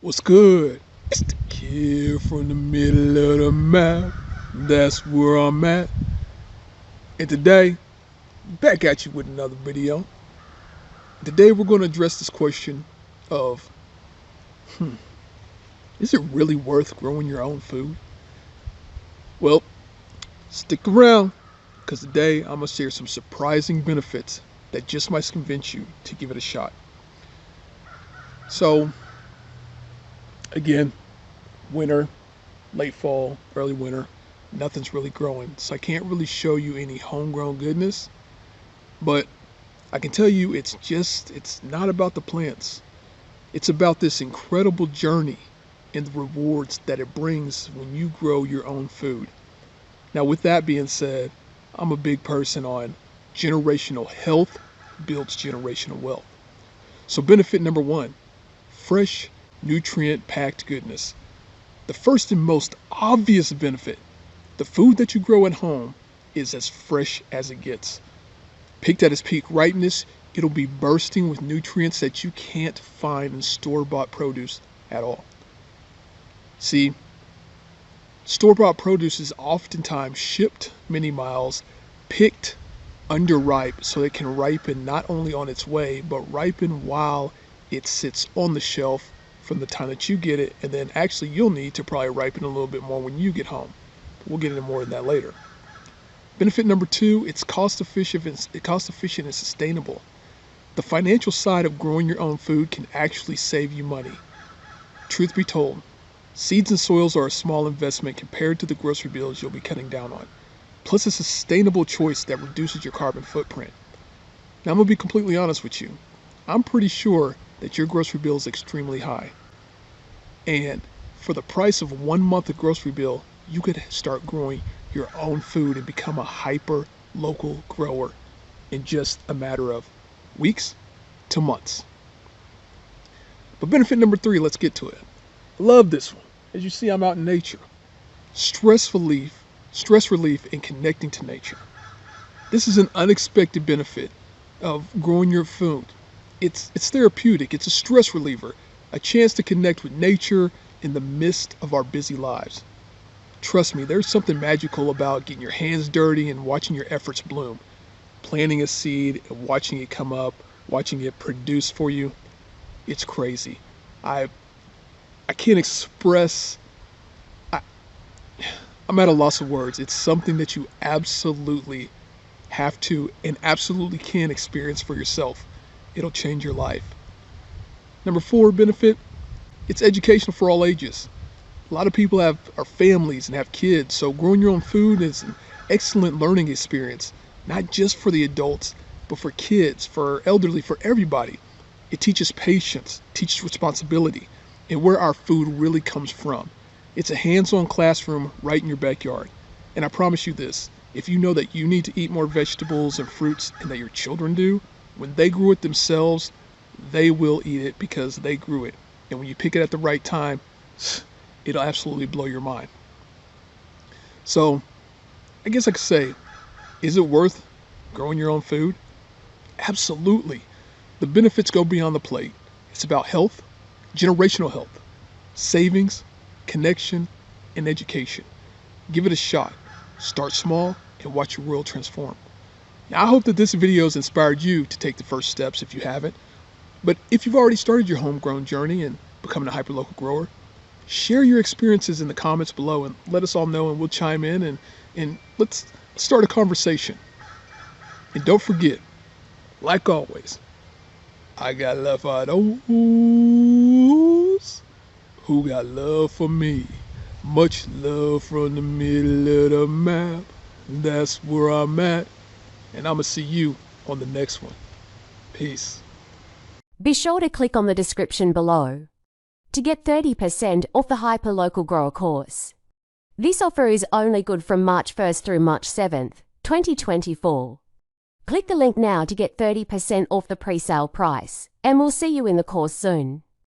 What's good? It's the kid from the middle of the map. That's where I'm at. And today, back at you with another video. Today we're going to address this question of, is it really worth growing your own food? Well, stick around, because today I'm going to share some surprising benefits that just might convince you to give it a shot. So, again, winter, late fall, early winter, nothing's really growing. So I can't really show you any homegrown goodness, but I can tell you it's not about the plants. It's about this incredible journey and the rewards that it brings when you grow your own food. Now, with that being said, I'm a big person on generational health builds generational wealth. So benefit number one, fresh, nutrient-packed goodness. The first and most obvious benefit, the food that you grow at home is as fresh as it gets. Picked at its peak ripeness, it'll be bursting with nutrients that you can't find in store-bought produce at all. See, store-bought produce is oftentimes shipped many miles, picked underripe so it can ripen not only on its way, but ripen while it sits on the shelf from the time that you get it, and then actually you'll need to probably ripen a little bit more when you get home. We'll get into more of that later. Benefit number two, it's cost efficient and sustainable. The financial side of growing your own food can actually save you money. Truth be told, seeds and soils are a small investment compared to the grocery bills you'll be cutting down on. Plus, it's a sustainable choice that reduces your carbon footprint. Now, I'm going to be completely honest with you. I'm pretty sure that your grocery bill is extremely high. And for the price of 1 month of grocery bill, you could start growing your own food and become a hyper local grower in just a matter of weeks to months. But benefit number three, let's get to it. I love this one. As you see, I'm out in nature. Stress relief and connecting to nature. This is an unexpected benefit of growing your food. It's therapeutic. It's a stress reliever, a chance to connect with nature in the midst of our busy lives. Trust me, there's something magical about getting your hands dirty and watching your efforts bloom. Planting a seed and watching it come up, watching it produce for you. It's crazy. I can't express. I'm at a loss of words. It's something that you absolutely have to and absolutely can experience for yourself. It'll change your life. Number four benefit, it's educational for all ages. A lot of people are families and have kids, so growing your own food is an excellent learning experience, not just for the adults, but for kids, for elderly, for everybody. It teaches patience, teaches responsibility, and where our food really comes from. It's a hands-on classroom right in your backyard. And I promise you this, if you know that you need to eat more vegetables and fruits and that your children do, when they grew it themselves, they will eat it because they grew it. And when you pick it at the right time, it'll absolutely blow your mind. So, I guess I could say, is it worth growing your own food? Absolutely. The benefits go beyond the plate. It's about health, generational health, savings, connection, and education. Give it a shot. Start small and watch your world transform. Now, I hope that this video has inspired you to take the first steps if you haven't. But if you've already started your homegrown journey and becoming a hyperlocal grower, share your experiences in the comments below and let us all know, and we'll chime in and let's start a conversation. And don't forget, like always, I got love for those who got love for me. Much love from the middle of the map. That's where I'm at. And I'm going to see you on the next one. Peace. Be sure to click on the description below to get 30% off the Hyperlocal Grower course. This offer is only good from March 1st through March 7th, 2024. Click the link now to get 30% off the pre-sale price, and we'll see you in the course soon.